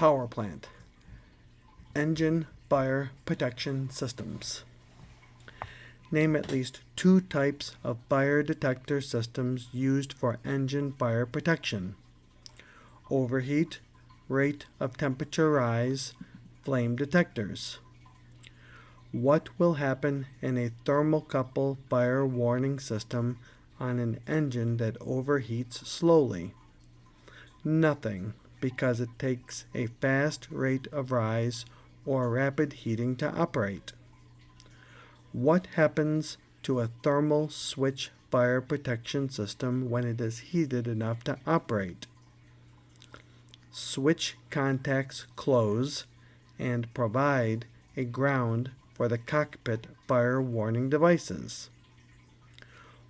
Power plant. Engine fire protection systems. Name at least 2 types of fire detector systems used for engine fire protection. Overheat, rate of temperature rise, flame detectors. What will happen in a thermocouple fire warning system on an engine that overheats slowly? Nothing, because it takes a fast rate of rise or rapid heating to operate. What happens to a thermal switch fire protection system when it is heated enough to operate? Switch contacts close and provide a ground for the cockpit fire warning devices.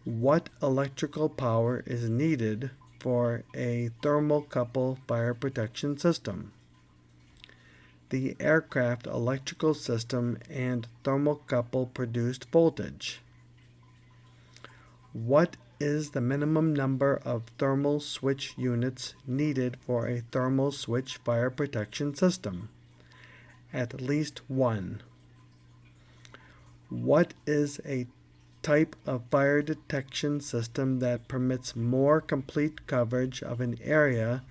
What electrical power is needed for a thermocouple fire protection system? The aircraft electrical system and thermocouple produced voltage. What is the minimum number of thermal switch units needed for a thermal switch fire protection system? At least 1. What is a type of fire detection system that permits more complete coverage of an area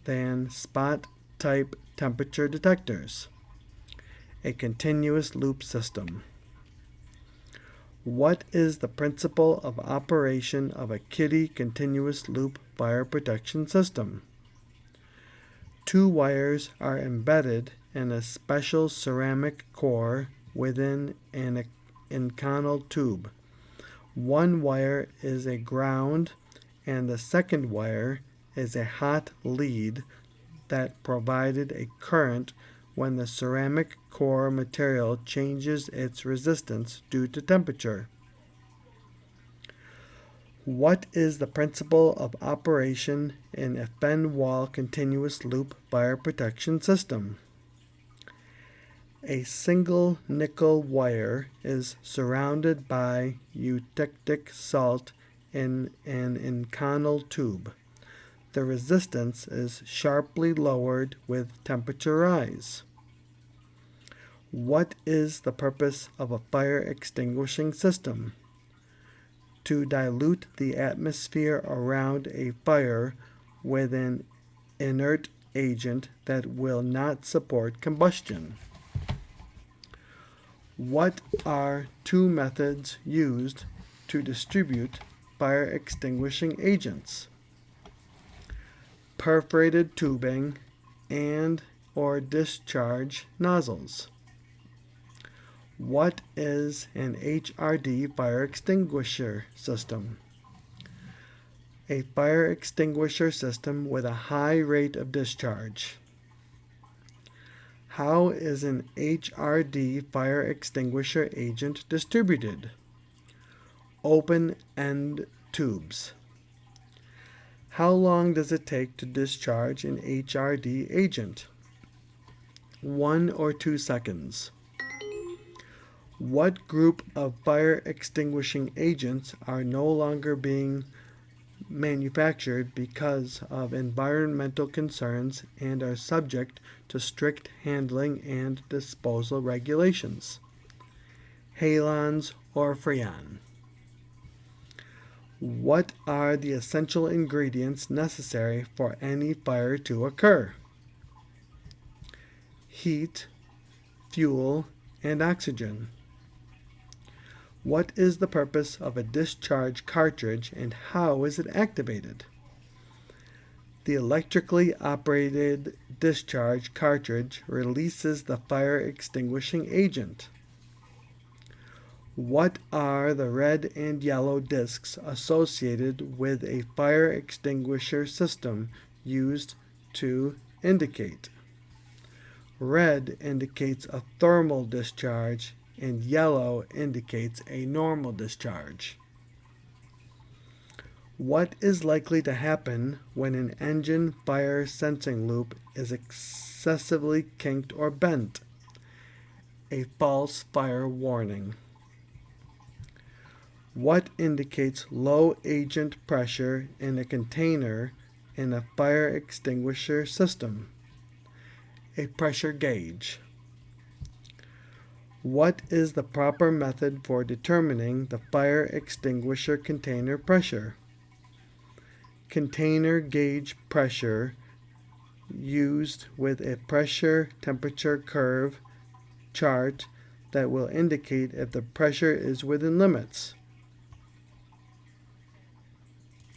than spot-type temperature detectors? A continuous loop system. What is the principle of operation of a Kitty continuous loop fire protection system? 2 wires are embedded in a special ceramic core within an inconel tube. 1 wire is a ground and the second wire is a hot lead that provided a current when the ceramic core material changes its resistance due to temperature. What is the principle of operation in a fend wall continuous loop fire protection system? A single nickel wire is surrounded by eutectic salt in an inconel tube. The resistance is sharply lowered with temperature rise. What is the purpose of a fire extinguishing system? To dilute the atmosphere around a fire with an inert agent that will not support combustion. What are 2 methods used to distribute fire extinguishing agents? Perforated tubing and or discharge nozzles. What is an HRD fire extinguisher system? A fire extinguisher system with a high rate of discharge. How is an HRD fire extinguisher agent distributed? Open-end tubes. How long does it take to discharge an HRD agent? 1 or 2 seconds. What group of fire extinguishing agents are no longer being manufactured because of environmental concerns and are subject to strict handling and disposal regulations? Halons or Freon. What are the essential ingredients necessary for any fire to occur? Heat, fuel, and oxygen. What is the purpose of a discharge cartridge and how is it activated? The electrically operated discharge cartridge releases the fire extinguishing agent. What are the red and yellow discs associated with a fire extinguisher system used to indicate? Red indicates a thermal discharge and yellow indicates a normal discharge. What is likely to happen when an engine fire sensing loop is excessively kinked or bent? A false fire warning. What indicates low agent pressure in a container in a fire extinguisher system? A pressure gauge. What is the proper method for determining the fire extinguisher container pressure? Container gauge pressure used with a pressure temperature curve chart that will indicate if the pressure is within limits.